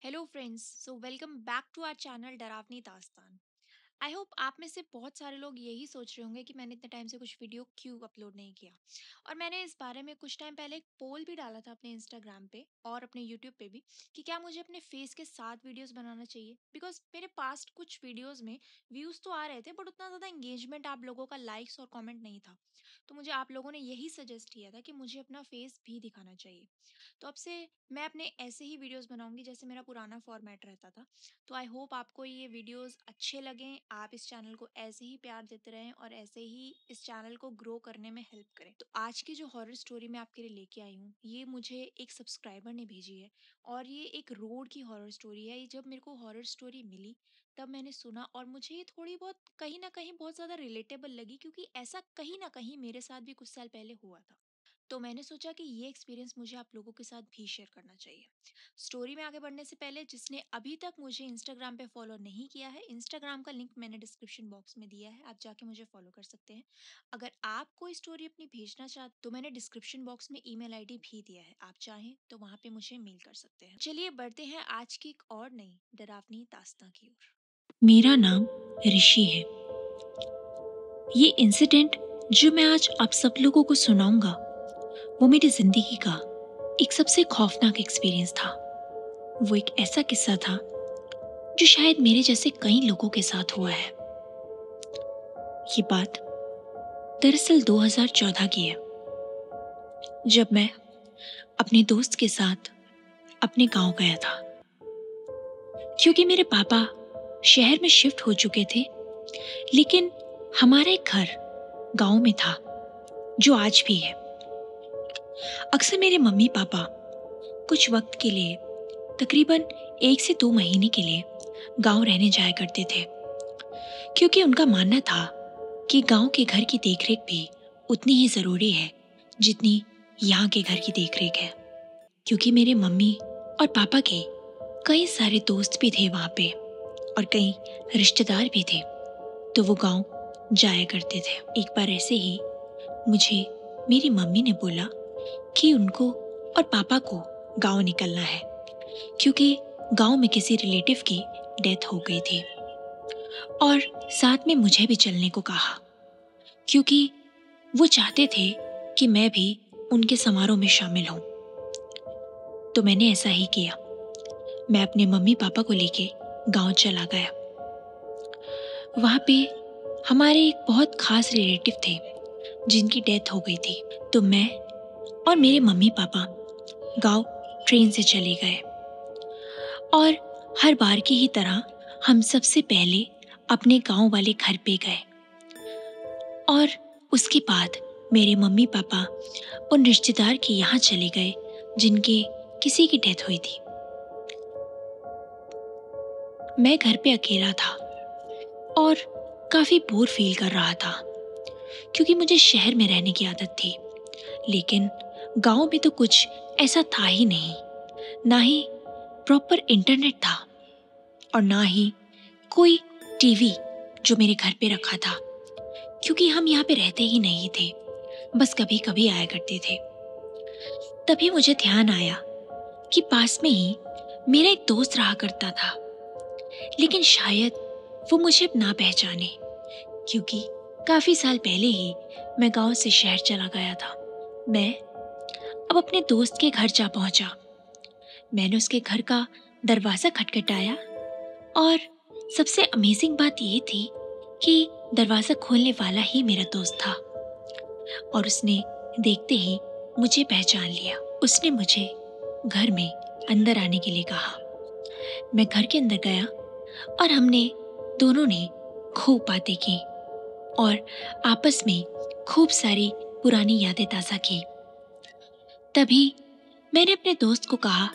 Hello friends, so welcome back to our channel Darawani Dastan. I hope आप में से बहुत सारे लोग यही सोच रहे होंगे कि मैंने इतने टाइम से कुछ वीडियो क्यों अपलोड नहीं किया। और मैंने इस बारे में कुछ टाइम पहले एक पोल भी डाला था अपने इंस्टाग्राम पे और अपने यूट्यूब पे भी कि क्या मुझे अपने फेस के साथ वीडियोस बनाना चाहिए, बिकॉज मेरे पास्ट कुछ वीडियोस में व्यूज तो आ रहे थे बट उतना ज़्यादा एंगेजमेंट, आप लोगों का लाइक्स और कमेंट नहीं था। तो मुझे आप लोगों ने यही सजेस्ट किया था कि मुझे अपना फेस भी दिखाना चाहिए। तो अब से मैं अपने ऐसे ही वीडियोस बनाऊंगी जैसे मेरा पुराना फॉर्मेट रहता था। तो आई होप आपको ये वीडियोस अच्छे लगें, आप इस चैनल को ऐसे ही प्यार देते रहें और ऐसे ही इस चैनल को ग्रो करने में हेल्प करें। तो आज की जो हॉरर स्टोरी मैं आपके लिए लेके आई हूँ, ये मुझे एक सब्सक्राइबर ने भेजी है। और ये एक रोड की हॉरर स्टोरी है। ये जब मेरे को हॉरर स्टोरी मिली तब मैंने सुना और मुझे ये थोड़ी बहुत कहीं ना कहीं बहुत ज़्यादा रिलेटेबल लगी, क्योंकि ऐसा कहीं ना कहीं मेरे साथ भी कुछ साल पहले हुआ था। तो मैंने सोचा कि ये एक्सपीरियंस मुझे आप लोगों के साथ भी शेयर करना चाहिए। स्टोरी में आगे बढ़ने से पहले, जिसने अभी तक मुझे इंस्टाग्राम पे फॉलो नहीं किया है, इंस्टाग्राम का लिंक मैंने डिस्क्रिप्शन बॉक्स में दिया है, आप जाके मुझे फॉलो कर सकते हैं। अगर आप कोई स्टोरी अपनी भेजना चाहते तो मैंने डिस्क्रिप्शन बॉक्स में ईमेल आईडी भी दिया है, आप चाहें तो वहाँ पे मुझे मेल कर सकते हैं। चलिए बढ़ते हैं आज की एक और नई डरावनी दास्तां की ओर। मेरा नाम ऋषि है। ये इंसिडेंट जो मैं आज आप सब लोगों को सुनाऊंगा, वो मेरी जिंदगी का एक सबसे खौफनाक एक्सपीरियंस था। वो एक ऐसा किस्सा था जो शायद मेरे जैसे कई लोगों के साथ हुआ है। ये बात दरअसल 2014 की है, जब मैं अपने दोस्त के साथ अपने गांव गया था। क्योंकि मेरे पापा शहर में शिफ्ट हो चुके थे, लेकिन हमारा एक घर गांव में था जो आज भी है। अक्सर मेरे मम्मी पापा कुछ वक्त के लिए, तकरीबन 1 से 2 महीने के लिए गांव रहने जाया करते थे, क्योंकि उनका मानना था कि गांव के घर की देखरेख भी उतनी ही ज़रूरी है जितनी यहाँ के घर की देखरेख है। क्योंकि मेरे मम्मी और पापा के कई सारे दोस्त भी थे वहाँ पे और कई रिश्तेदार भी थे, तो वो गांव जाया करते थे। एक बार ऐसे ही मुझे मेरी मम्मी ने बोला कि उनको और पापा को गांव निकलना है, क्योंकि गांव में किसी रिलेटिव की डेथ हो गई थी। और साथ में मुझे भी चलने को कहा, क्योंकि वो चाहते थे कि मैं भी उनके समारोह में शामिल हूँ। तो मैंने ऐसा ही किया। मैं अपने मम्मी पापा को लेके गांव चला गया। वहाँ पे हमारे एक बहुत खास रिलेटिव थे जिनकी डेथ हो गई थी। तो मैं और मेरे मम्मी पापा गांव ट्रेन से चले गए और हर बार की ही तरह हम सबसे पहले अपने गांव वाले घर पे गए। और उसके बाद मेरे मम्मी पापा उन रिश्तेदार के यहाँ चले गए जिनके किसी की डेथ हुई थी। मैं घर पे अकेला था और काफी बोर फील कर रहा था, क्योंकि मुझे शहर में रहने की आदत थी, लेकिन गांव में तो कुछ ऐसा था ही नहीं। ना ही प्रॉपर इंटरनेट था और ना ही कोई टीवी जो मेरे घर पे रखा था, क्योंकि हम यहाँ पे रहते ही नहीं थे, बस कभी कभी आया करते थे। तभी मुझे ध्यान आया कि पास में ही मेरा एक दोस्त रहा करता था, लेकिन शायद वो मुझे अब ना पहचाने, क्योंकि काफी साल पहले ही मैं गांव से शहर चला गया था। मैं अब अपने दोस्त के घर जा पहुंचा। मैंने उसके घर का दरवाजा खटखटाया और सबसे अमेजिंग बात ये थी कि दरवाजा खोलने वाला ही मेरा दोस्त था और उसने देखते ही मुझे पहचान लिया। उसने मुझे घर में अंदर आने के लिए कहा। मैं घर के अंदर गया और हमने दोनों ने खूब बातें की और आपस में खूब सारी पुरानी यादें ताज़ा की। तभी मैंने अपने दोस्त को कहा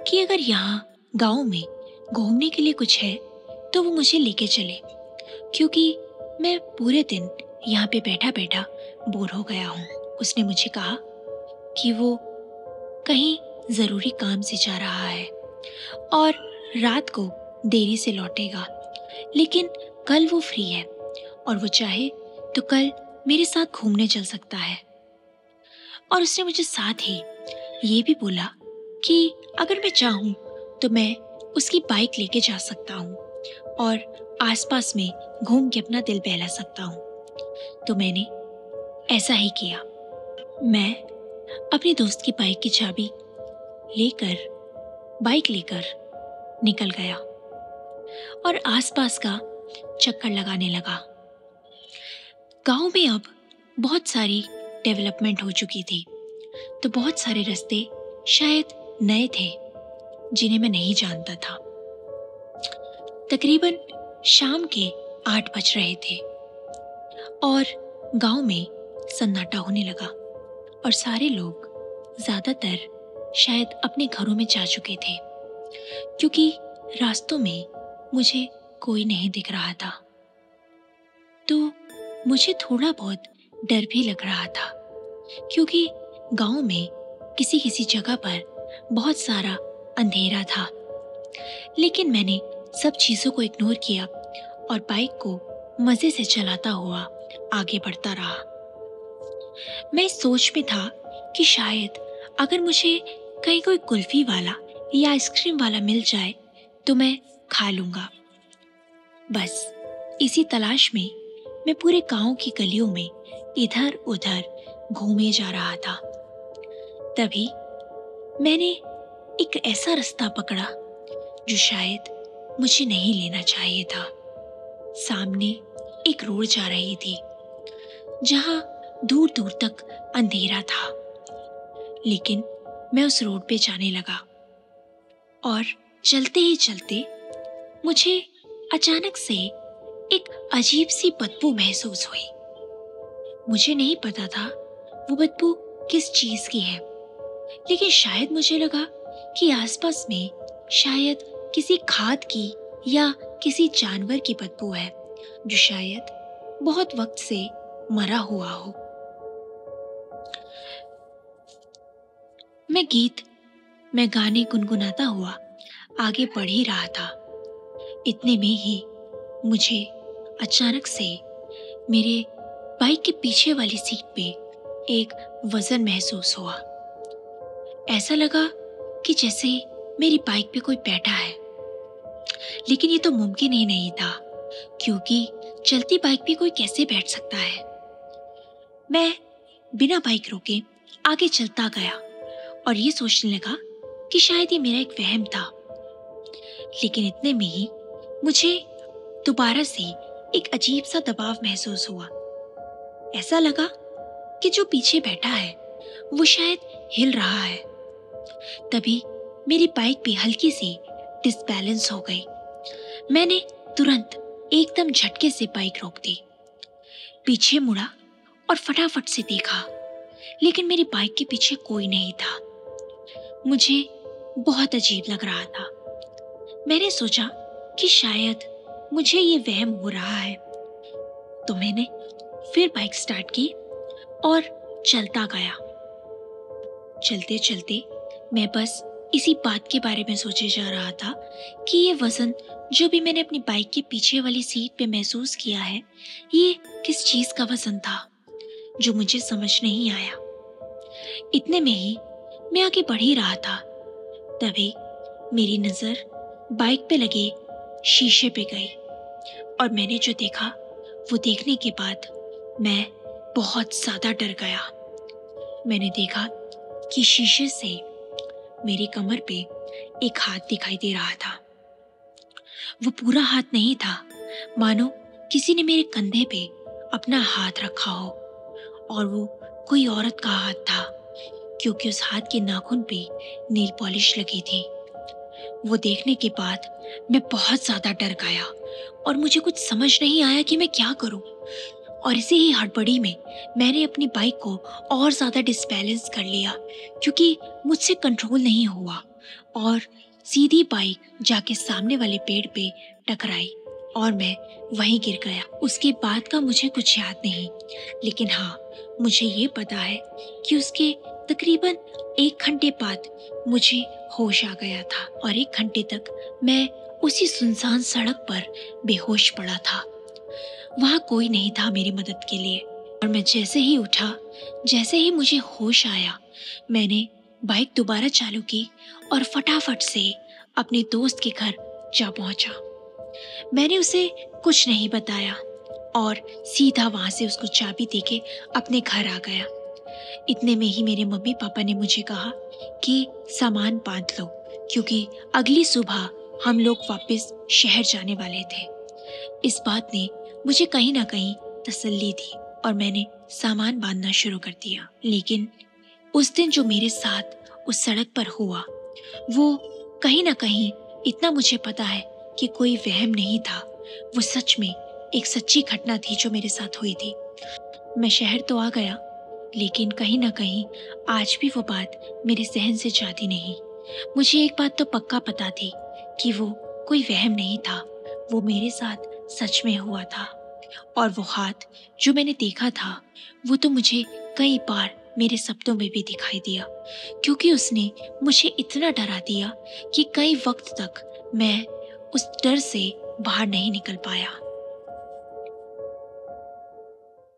कि अगर यहाँ गांव में घूमने के लिए कुछ है तो वो मुझे लेके चले, क्योंकि मैं पूरे दिन यहाँ पे बैठा बैठा बोर हो गया हूँ। उसने मुझे कहा कि वो कहीं ज़रूरी काम से जा रहा है और रात को देरी से लौटेगा, लेकिन कल वो फ्री है और वो चाहे तो कल मेरे साथ घूमने चल सकता है। और उसने मुझे साथ ही ये भी बोला कि अगर मैं चाहूँ तो मैं उसकी बाइक लेके जा सकता हूँ और आसपास में घूम के अपना दिल बहला सकता हूँ। तो मैंने ऐसा ही किया। मैं अपने दोस्त की बाइक की चाबी लेकर बाइक लेकर निकल गया और आसपास का चक्कर लगाने लगा। गांव में अब बहुत सारी डेवलपमेंट हो चुकी थी, तो बहुत सारे रास्ते शायद नए थे जिन्हें मैं नहीं जानता था। तकरीबन शाम के 8 बज रहे थे और गांव में सन्नाटा होने लगा और सारे लोग ज्यादातर शायद अपने घरों में जा चुके थे, क्योंकि रास्तों में मुझे कोई नहीं दिख रहा था। तो मुझे थोड़ा बहुत डर भी लग रहा था, क्योंकि गांव में किसी किसी जगह पर बहुत सारा अंधेरा था। लेकिन मैंने सब चीजों को इग्नोर किया और बाइक को मजे से चलाता हुआ आगे बढ़ता रहा। मैं इस सोच में था कि शायद अगर मुझे कहीं कोई कुल्फी वाला या आइसक्रीम वाला मिल जाए तो मैं खा लूंगा। बस इसी तलाश में मैं पूरे गांव की गलियों में इधर उधर घूमे जा रहा था। तभी मैंने एक ऐसा रास्ता पकड़ा जो शायद मुझे नहीं लेना चाहिए था। सामने एक रोड जा रही थी जहां दूर दूर तक अंधेरा था, लेकिन मैं उस रोड पे जाने लगा और चलते ही चलते मुझे अचानक से एक अजीब सी बदबू महसूस हुई। मुझे नहीं पता था वो बदबू किस चीज की है, लेकिन शायद मुझे लगा कि आसपास में शायद किसी खाद की या किसी जानवर की बदबू है जो शायद बहुत वक्त से मरा हुआ हो। मैं गाने गुनगुनाता हुआ आगे बढ़ ही रहा था। इतने में ही मुझे अचानक से मेरे बाइक के पीछे वाली सीट पे एक वजन महसूस हुआ। ऐसा लगा कि जैसे मेरी बाइक पे कोई बैठा है, लेकिन ये तो मुमकिन ही नहीं था, क्योंकि चलती बाइक पे कोई कैसे बैठ सकता है। मैं बिना बाइक रोके आगे चलता गया और ये सोचने लगा कि शायद ये मेरा एक वहम था। लेकिन इतने में ही मुझे दोबारा से एक अजीब सा दबाव महसूस हुआ। ऐसा लगा कि जो पीछे बैठा है वो शायद हिल रहा है। तभी मेरी बाइक भी हल्की सी डिसबैलेंस हो गई। मैंने तुरंत एकदम झटके से बाइक रोक दी, पीछे मुड़ा और फटाफट से देखा, लेकिन मेरी बाइक के पीछे कोई नहीं था। मुझे बहुत अजीब लग रहा था। मैंने सोचा कि शायद मुझे ये वहम हो रहा है, तो मैंने फिर बाइक स्टार्ट की और चलता गया। चलते चलते मैं बस इसी बात के बारे में सोचे जा रहा था कि ये वजन जो भी मैंने अपनी बाइक के पीछे वाली सीट पे महसूस किया है, ये किस चीज का वजन था जो मुझे समझ नहीं आया। इतने में ही मैं आगे बढ़ ही रहा था, तभी मेरी नजर बाइक पे लगे शीशे पे गई और मैंने जो देखा वो देखने के बाद मैं बहुत ज्यादा डर गया। मैंने देखा कि शीशे से मेरी कमर पे एक हाथ दिखाई दे रहा था। वो पूरा हाथ नहीं था, मानो किसी ने मेरे कंधे पे अपना हाथ रखा हो, और वो कोई औरत का हाथ था, क्योंकि उस हाथ के नाखून पे नेल पॉलिश लगी थी। वो देखने के बाद मैं बहुत ज्यादा डर गया और मुझे कुछ समझ नहीं आया कि मैं क्या करूं। और इसी ही हड़बड़ी में मैंने अपनी बाइक को और ज्यादा डिसबैलेंस कर लिया, क्योंकि मुझसे कंट्रोल नहीं हुआ और सीधी बाइक जाके सामने वाले पेड़ पे टकराई और मैं वहीं गिर गया। उसके बाद का मुझे कुछ याद नहीं, लेकिन हाँ, मुझे ये पता है कि उसके तकरीबन 1 घंटे बाद मुझे होश आ गया था और 1 घंटे तक मैं उसी सुनसान सड़क पर बेहोश पड़ा था। वहाँ कोई नहीं था मेरी मदद के लिए। और मैं जैसे ही उठा, जैसे ही मुझे होश आया, मैंने बाइक दोबारा चालू की और फटाफट से अपने दोस्त के घर जा पहुंचा। मैंने उसे कुछ नहीं बताया और सीधा वहां से उसको चाबी देके अपने घर आ गया। इतने में ही मेरे मम्मी पापा ने मुझे कहा कि सामान बांध लो, क्योंकि अगली सुबह हम लोग वापस शहर जाने वाले थे। इस बात ने मुझे कहीं ना कहीं तसल्ली दी और मैंने सामान बांधना शुरू कर दिया। लेकिन उस दिन जो मेरे साथ उस सड़क पर हुआ, वो कहीं ना कहीं इतना मुझे पता है कि कोई वहम नहीं था। वो सच में एक सच्ची घटना थी जो मेरे साथ हुई थी। मैं शहर तो आ गया, लेकिन कहीं ना कहीं आज भी वो बात मेरे जहन से जाती नहीं। मुझे एक बात तो पक्का पता थी कि वो कोई वहम नहीं था, वो मेरे साथ सच में हुआ था। और वो हाथ जो मैंने देखा था, वो तो मुझे कई बार मेरे सपनों में भी दिखाई दिया, क्योंकि उसने मुझे इतना डरा दिया कि कई वक्त तक मैं उस डर से बाहर नहीं निकल पाया।